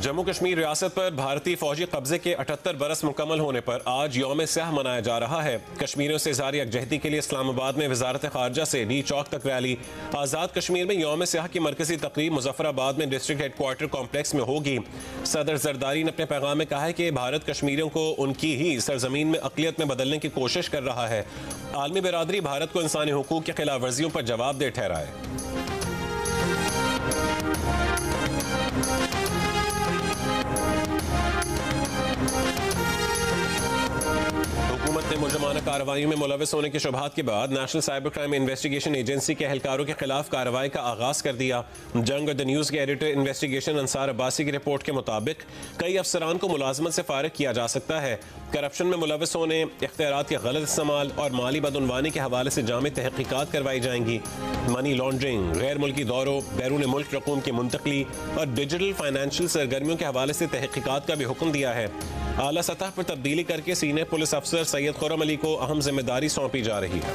जम्मू कश्मीर रियासत पर भारतीय फौजी कब्जे के 78 बरस मुकम्मल होने पर आज यौम स्याह मनाया जा रहा है। कश्मीरियों से इज़हार यकजहती के लिए इस्लामाबाद में वजारत खारजा से डी चौक तक रैली। आज़ाद कश्मीर में यौम स्याह की मरकजी तकरीब मुजफ्फराबाद में डिस्ट्रिक्ट हेडक्वार्टर कॉम्प्लेक्स में होगी। सदर जरदारी ने अपने पैगाम में कहा है कि भारत कश्मीरियों को उनकी ही सरजमीन में अक़लियत में बदलने की कोशिश कर रहा है। आलमी बिरादरी भारत को इंसानी हुकूक की खिलाफ वर्जियों पर जवाबदेह ठहराए। हुकूमत ने मुजरमाना कार्रवाई में मुलविस होने के शुबहात के बाद national cyber crime investigation agency के एहलकारों के खिलाफ कार्रवाई का आगाज कर दिया। जंग और द न्यूज़ के एडिटर इन्वेस्टिगेशन अंसार अब्बासी की रिपोर्ट के मुताबिक कई अफसरान को मुलाजमत से फारिग किया जा सकता है। करप्शन में मुलविस होने, इख्तियारात के गलत इस्तेमाल और माली बदउनवानी के हवाले से जामे तहकीकात करवाई जाएंगी। मनी लॉन्ड्रिंग, गैर मुल्की दौरों, बैरून मुल्क रकूम की मुंतकली और डिजिटल फाइनेंशियल सरगर्मियों के हवाले से तहकीकात का भी हुक्म दिया है। आला सतह पर तब्दीली करके सीनियर पुलिस अफसर सैयद खुर्रम अली को अहम जिम्मेदारी सौंपी जा रही है।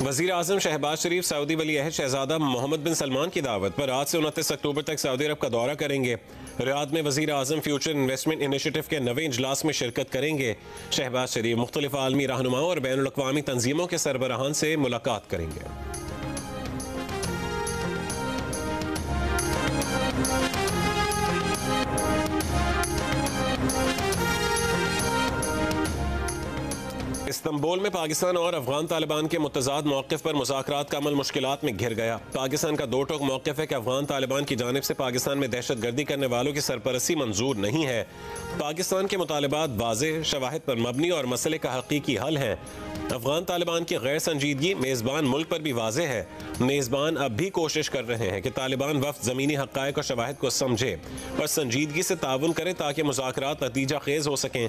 वज़ीर आज़म शहबाज शरीफ सऊदी वली अहद शहजादा मोहम्मद बिन सलमान की दावत पर आज से 29 अक्टूबर तक सऊदी अरब का दौरा करेंगे। रियाद में वज़ीर आज़म फ्यूचर इन्वेस्टमेंट इनिशिएटिव के नवे इजलास में शिरकत करेंगे। शहबाज शरीफ मुख्तलिफ आलमी रहनुमाओं और बैनुल अक़वामी तंजीमों के सरबराहान से मुलाकात करेंगे। इस्तांबुल में पाकिस्तान और अफगान तालिबान के मुतज़ाद मौक़िफ़ पर मुज़ाकरात का अमल मुश्किलात में घिर गया। पाकिस्तान का दो टोक मौक़िफ़ है कि अफगान तालिबान की जानिब से पाकिस्तान में दहशत गर्दी करने वालों की सरपरस्ती मंजूर नहीं है। पाकिस्तान के मुतालिबात वाज़ेह, शवाहिद पर मबनी और मसले का हकीकी हल है। अफगान तालिबान की गैर संजीदगी मेज़बान मुल्क पर भी वाज़ेह है। मेज़बान अब भी कोशिश कर रहे हैं कि तालिबान वफ़द ज़मीनी हक़ाइक़ और शवाहिद को समझे और संजीदगी से ताउन करे ताकि मुज़ाकरात नतीजा खेज़ हो सकें।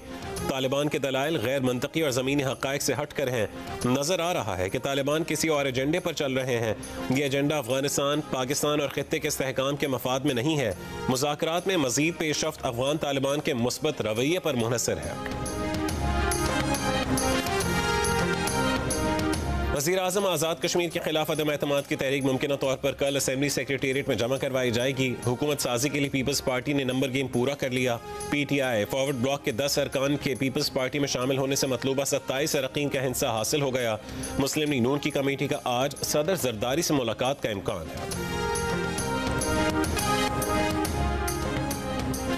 तालिबान के दलाइल गैर मंतकी और ज़मीनी हक़ाइक़ से हट कर हैं। नजर आ रहा है कि तालिबान किसी और एजेंडे पर चल रहे हैं। ये एजेंडा अफगानिस्तान, पाकिस्तान और खित्ते के इस्तेहकाम के मफाद में नहीं है। मुज़ाकरात में मज़ीद पेशरफ्त अफगान तालिबान के मुस्बत रवैये पर मुनहसर है। वज़ीर आज़म आज़ाद कश्मीर के खिलाफ अदम एतमाद की तहरीक मुमकिन तौर पर कल असेंबली सेक्रेटेरिएट में जमा करवाई जाएगी। हुकूमत साजी के लिए पीपल्स पार्टी ने नंबर गेम पूरा कर लिया। PTI फॉरवर्ड ब्लॉक के 10 अरकान के पीपल्स पार्टी में शामिल होने से मतलूबा 27 अरकान का हिस्सा हासिल हो गया। मुस्लिम लीग नून की कमेटी का आज सदर जरदारी से मुलाकात का इम्कान है।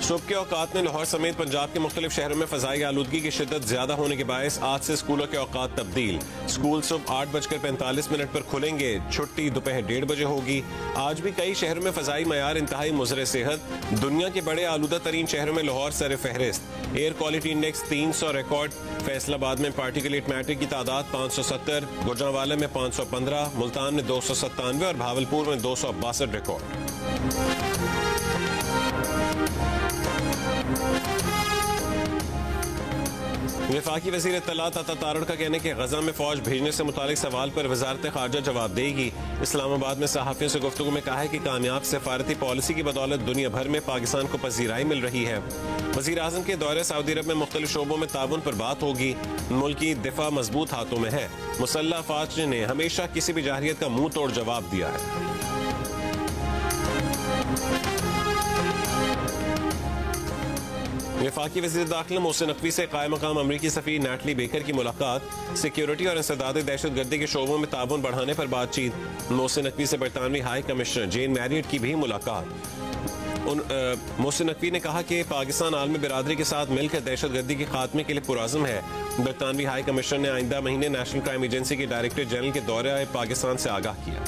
सुबह के औकात में लाहौर समेत पंजाब के मुख्तलिफ शहरों में फ़ज़ाई आलूदगी की शिद्दत ज़्यादा होने के बायस आज से स्कूलों के औकात तब्दील। स्कूल सुबह 8:45 पर खुलेंगे, छुट्टी दोपहर 1:30 बजे होगी। आज भी कई शहरों में फ़ज़ाई मयार इंतहाई मुज़र सेहत। दुनिया के बड़े आलूदा तरीन शहरों में लाहौर सर फहरिस्त। Air quality index 300 record. Faisalabad में पार्टिकुलेट मैटर की तादाद 570, गुजरांवाला में 515, मुल्तान में 297 और भावलपुर में 262 रिकॉर्ड। वफाकी वज़ीर इत्तलात अता तारड़ का कहना है कि गजा में फौज भेजने से मुतालिक सवाल पर वजारत खारजा जवाब देगी। इस्लामाबाद में सहाफ़ियों से गुफ्तगू में कहा है कि कामयाब सफारती पॉलिसी की बदौलत दुनिया भर में पाकिस्तान को पजीराई मिल रही है। वज़ीर आज़म के दौरे सऊदी अरब में मुख्तलिफ शोबों में ताउन पर बात होगी। मुल्क की दिफा मजबूत हाथों में है। मुसल्लह अफ़वाज ने हमेशा किसी भी जाहिलियत का मुंह तोड़ जवाब दिया है। वफाकी वज़ीर दाखिला मोहसिन नकवी से कायम मकाम अमरीकी सफ़ीर नैटली बेकर की मुलाकात। सिक्योरिटी और इंसदाद दहशत गर्दी के शोबों में ताउन बढ़ाने पर बातचीत। मोहसिन नकवी से बरतानवी हाई कमिश्नर जेन मैरियट की भी मुलाकात। मोहसिन नकवी ने कहा कि पाकिस्तान आलमी बिरादरी के साथ मिलकर दहशत गर्दी के खात्मे के लिए पुरअज़्म है। बरतानवी हाई कमिश्नर ने आइंदा महीने नेशनल क्राइम एजेंसी के डायरेक्टर जनरल के दौरे पाकिस्तान से आगाह किया।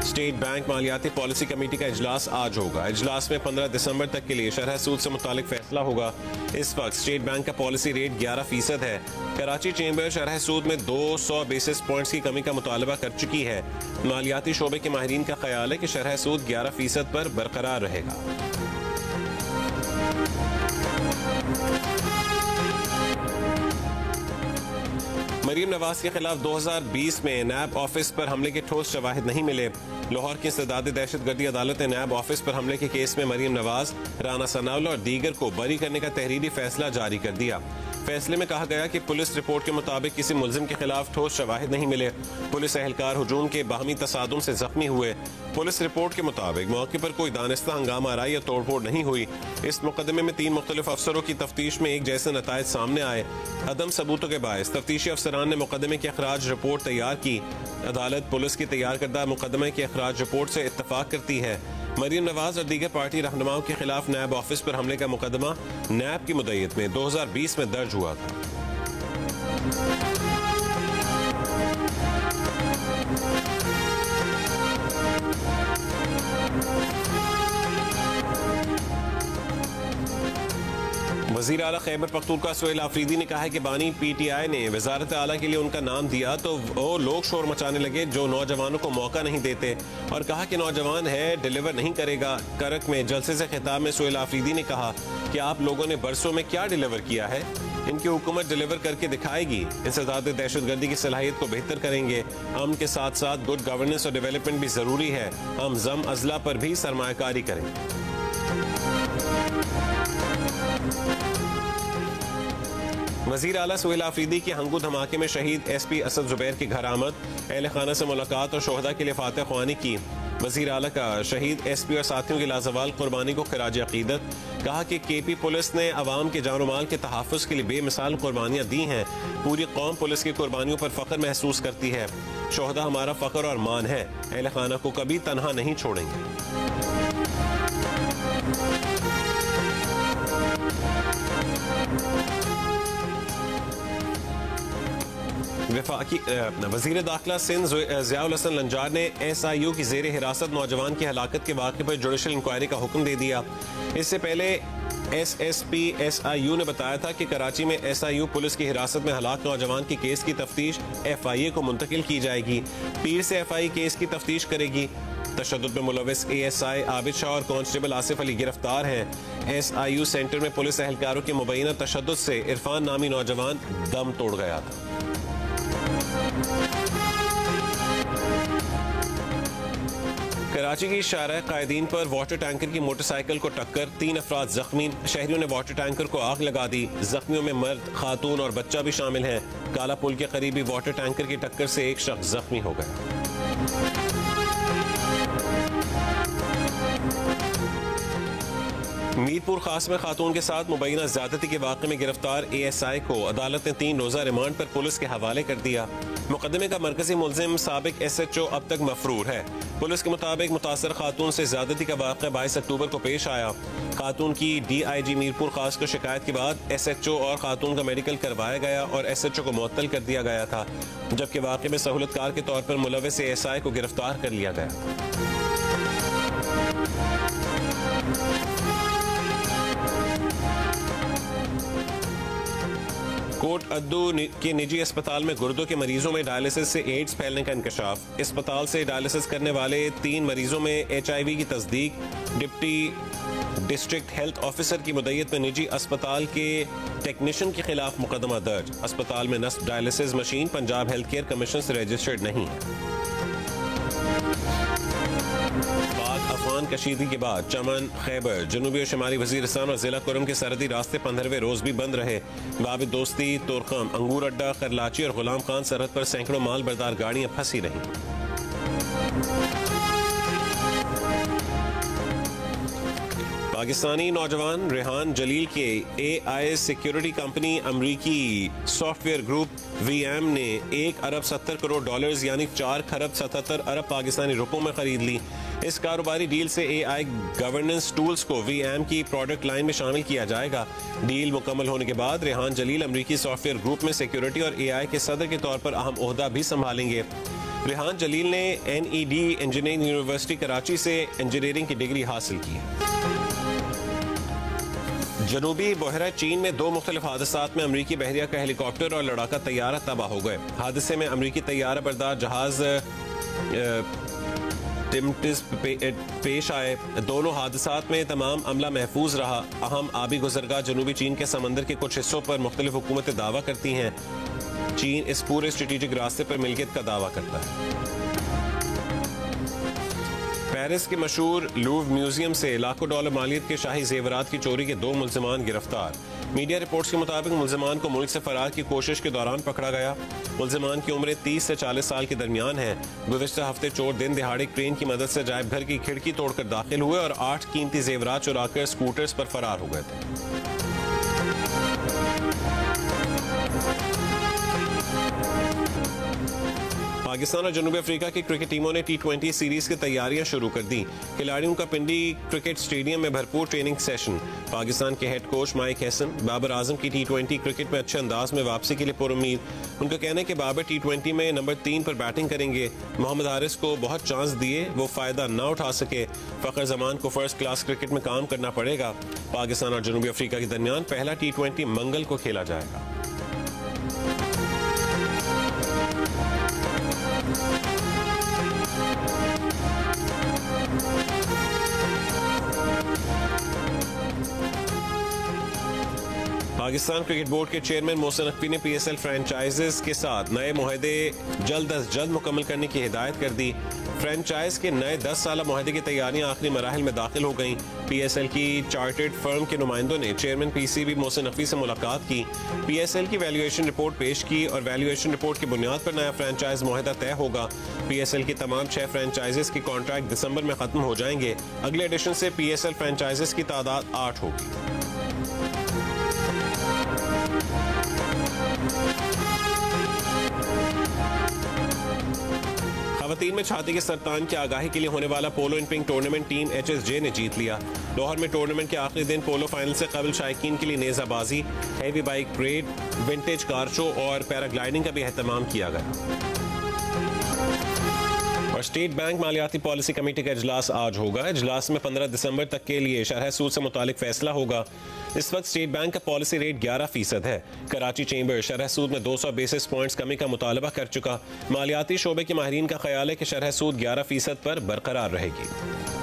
स्टेट बैंक मालियाती पॉलिसी कमेटी का इजलास आज होगा। इजलास में 15 दिसंबर तक के लिए शरह सूद से मुतालिक फैसला होगा। इस वक्त स्टेट बैंक का पॉलिसी रेट 11% है। कराची चेंबर शरह सूद में 200 बेसिस पॉइंट्स की कमी का मुतालबा कर चुकी है। मालियाती शोबे के माहिरीन का ख्याल है कि शरह सूद 11% पर बरकरार रहेगा। मरीम नवाज के खिलाफ 2020 में नैब ऑफिस पर हमले के ठोस शवाहिद नहीं मिले। लाहौर की इंसदादी दहशतगर्दी अदालत ने नैब ऑफिस पर हमले के केस में मरीम नवाज, राना सनाउल्लाह और दीगर को बरी करने का तहरीरी फैसला जारी कर दिया। फैसले में कहा गया कि पुलिस रिपोर्ट के मुताबिक किसी मुल्जिम के खिलाफ ठोस शवाहिद नहीं मिले। पुलिस एहलकार हुजूम के बाहमी तसादुम से जख्मी हुए। पुलिस रिपोर्ट के मुताबिक मौके पर कोई दानिस्ता हंगामा आराई या तोड़फोड़ नहीं हुई। इस मुकदमे में 3 मुख्तलिफ अफसरों की तफ्तीश में एक जैसे नतायज सामने आए। अदम सबूतों के बायस तफ्तीशी अफसरान ने मुकदमे की अखराज रिपोर्ट तैयार की। अदालत पुलिस की तैयार करदा मुकदमे की अखराज रिपोर्ट से इत्तफाक करती है। मरीम नवाज और दीगर पार्टी रहनुमाओं के खिलाफ नैब ऑफिस पर हमले का मुकदमा नैब की मुद्दत में 2020 में दर्ज हुआ था। वज़ीर आला खैबर पख्तूनख्वा सुहेल आफरीदी ने कहा है कि बानी PTI ने वज़ारत आला के लिए उनका नाम दिया तो वो लोग शोर मचाने लगे जो नौजवानों को मौका नहीं देते, और कहा कि नौजवान है डिलीवर नहीं करेगा। करक में जलसे से खिताब में सुहेल आफरीदी ने कहा कि आप लोगों ने बरसों में क्या डिलीवर किया है? इनकी हुकूमत डिलीवर करके दिखाएगी। इंसदाद दहशतगर्दी की सलाहियत को बेहतर करेंगे। अमन के साथ साथ गुड गवर्नेंस और डेवलपमेंट भी जरूरी है। हम जम अजला पर भी सरमायाकारी करेंगे। वज़ीर आला सुहेल आफरीदी की हंगू धमाके में शहीद SP असद जुबैर के घर आमद, अहल खाना से मुलाकात और शोहदा के लिए फातह ख्वानी की। वज़ीर आला का शहीद SP और साथियों की लाजवाल कुर्बानी को खिराज अकीदत। कहा कि KP पुलिस ने अवाम के जान माल के तहफ़्फ़ुज़ के लिए बेमिसाल कुर्बानियाँ दी हैं। पूरी कौम पुलिस की कुर्बानियों पर फ़ख्र महसूस करती है। शोहदा हमारा फ़ख्र और मान है। अहल खाना को कभी तनहा नहीं छोड़ेंगे। वज़ीर दाखिला सिंध ज़ियाउल हसन लंजार ने SIU की ज़ेर हिरासत नौजवान की हलाकत के वाक़े पर जुडिशल इंक्वायरी का हुक्म दे दिया। इससे पहले SSP SIU ने बताया था कि कराची में SIU पुलिस की हिरासत में हलाक नौजवान की केस की तफ्तीश FIA को मुंतकिल की जाएगी। पीर से FIA केस की तफ्तीश करेगी। तशद्दुद में मुलविस ASI आबिद शाह और कांस्टेबल आसिफ अली गिरफ्तार हैं। SIU सेंटर में पुलिस एहलकारों के मुबैना तशद्दुद से इरफान नामी नौजवान दम तोड़ गया था। कराची की शाहराह कायदीन पर वाटर टैंकर की मोटरसाइकिल को टक्कर, 3 अफराद जख्मी। शहरियों ने वाटर टैंकर को आग लगा दी। जख्मियों में मर्द, खातून और बच्चा भी शामिल हैं। काला पुल के करीबी वाटर टैंकर की टक्कर से एक शख्स जख्मी हो गया। मीरपुर खास में खातून के साथ मुबैना ज्यादती के वाक़े में गिरफ्तार ASI को अदालत ने 3 रोज़ा रिमांड पर पुलिस के हवाले कर दिया। मुकदमे का मरकजी मुलजिम साबिक SHO अब तक मफरूर है। पुलिस के मुताबिक मुतासर खातून से ज्यादती का वाक़ा 22 अक्टूबर को पेश आया। खातून की DIG मीरपुर खास को शिकायत के बाद SHO और खातून का मेडिकल करवाया गया और SHO को मुअत्तल कर दिया गया था, जबकि वाक़े में सहूलतकार के तौर पर मुलविस ASI को गिरफ्तार कर लिया गया। कोट अद्दू के निजी अस्पताल में गुर्दों के मरीजों में डायलिसिस से एड्स फैलने का इंकशाफ। अस्पताल से डायलिसिस करने वाले 3 मरीजों में HIV की तस्दीक। डिप्टी डिस्ट्रिक्ट हेल्थ ऑफिसर की मुद्दत में निजी अस्पताल के टेक्नीशियन के खिलाफ मुकदमा दर्ज। अस्पताल में नस्ब dialysis machine Punjab health care commission से रजिस्टर्ड नहीं है। अफगान कशीदगी के बाद चमन, खैबर, जनूबी और शुमाली वजीरिस्तान और जिला कुरम के सरहदी रास्ते 15वें रोज भी बंद रहे। बाब दोस्ती, तोरखम, अंगूर अड्डा, करलाची और गुलाम खान सरहद पर सैकड़ों माल बरदार गाड़ियां फंसी रहीं। पाकिस्तानी नौजवान रेहान जलील के AI सिक्योरिटी कंपनी अमरीकी सॉफ्टवेयर ग्रुप VM ने $1 अरब 70 करोड़ यानी 4 खरब 77 अरब पाकिस्तानी रुपयों में खरीद ली। इस कारोबारी डील से AI गवर्नेंस टूल्स को VM की प्रोडक्ट लाइन में शामिल किया जाएगा। डील मुकम्मल होने के बाद रेहान जलील अमरीकी सॉफ्टवेयर ग्रुप में सिक्योरिटी और AI के सदर के तौर पर अहम ओहदा भी संभालेंगे। रेहान जलील ने NED इंजीनियरिंग यूनिवर्सिटी कराची से इंजीनियरिंग की डिग्री हासिल की है। जनूबी बहरा चीन में 2 मुख्तलिफ हादसात में अमरीकी बहरिया का हेलीकॉप्टर और लड़ाका तैयारा तबाह हो गए। हादसे में अमरीकी तैयारा बरदार जहाज टिम्टिस पेश आए। दोनों हादसात में तमाम अमला महफूज रहा। अहम आबी गुजरगाह जनूबी चीन के समंदर के कुछ हिस्सों पर मुख्तलिफ हुकूमतें दावा करती हैं। चीन इस पूरे स्ट्रेटेजिक रास्ते पर मिल्कियत का दावा करता है। पेरिस के मशहूर लूव म्यूजियम से लाखों डॉलर मालियत के शाही जेवरात की चोरी के 2 मुल्जिमान गिरफ्तार। मीडिया रिपोर्ट्स के मुताबिक मुल्जिमान को मुल्क से फरार की कोशिश के दौरान पकड़ा गया। मुल्जिमान की उम्रें 30 से 40 साल के दरमियान है। गुज़िश्ता हफ्ते चोर दिन दिहाड़े क्रेन की मदद से अजायब घर की खिड़की तोड़कर दाखिल हुए और 8 कीमती जेवरात चुराकर स्कूटर्स पर फरार हो गए थे। पाकिस्तान और जनूबी अफ्रीका की क्रिकेट टीमों ने T20 सीरीज की तैयारियां शुरू कर दी। खिलाड़ियों का पिंडी क्रिकेट स्टेडियम में भरपूर ट्रेनिंग सेशन। पाकिस्तान के head coach Mike Hesson Babar Azam की T20 क्रिकेट में अच्छे अंदाज में वापसी के लिए पुरुम्मीद। उनका कहना है कि बाबर T20 में नंबर 3 पर बैटिंग करेंगे। मोहम्मद हारिस को बहुत चांस दिए, वो फायदा ना उठा सके। फखर जमान को फर्स्ट क्लास क्रिकेट में काम करना पड़ेगा। पाकिस्तान और जनूबी अफ्रीका के दरमियान पहला T20 मंगल को खेला जाएगा। पाकिस्तान क्रिकेट बोर्ड के चेयरमैन मोहसिन नकवी ने PSL फ्रेंचाइजेस के साथ नए मुआहदे जल्द अज जल्द मुकम्मल करने की हिदायत कर दी। फ्रेंचाइज के नए 10 साला मुआहदे की तैयारियां आखिरी मराहिल में दाखिल हो गईं। PSL की चार्टर्ड फर्म के नुमाइंदों ने चेयरमैन PCB मोहसिन नकवी से मुलाकात की। PSL की वैल्यूएशन रिपोर्ट पेश की और वैल्यूएशन रिपोर्ट की बुनियाद पर नया फ्रेंचाइज मुआहदा तय होगा। PSL की तमाम 6 फ्रेंचाइजेस की कॉन्ट्रैक्ट दिसंबर में खत्म हो जाएंगे। अगले एडिशन से PSL फ्रेंचाइजेस की तादाद 8 होगी। खवातीन में छाती के सरतान की आगाही के लिए होने वाला पोलो इन पिंक टूर्नामेंट टीम HSJ ने जीत लिया। लाहौर में टूर्नामेंट के आखिरी दिन पोलो फाइनल से कबल शायकीन के लिए नेजाबाजी, heavy bike parade, vintage car show और पैराग्लाइडिंग का भी एहतमाम किया गया। और स्टेट बैंक मालियाती पॉलिसी कमेटी का इजलास आज होगा। इजलास में 15 दिसंबर तक के लिए शरह सूद से मुतालिक फैसला होगा। इस वक्त स्टेट बैंक का पॉलिसी रेट 11% है। कराची चेंबर शरह सूद में 200 बेसिस पॉइंट्स कमी का मुतालबा कर चुका। मालियाती शोबे के माहिरीन का ख्याल है कि शरह सूद 11% पर बरकरार रहेगी।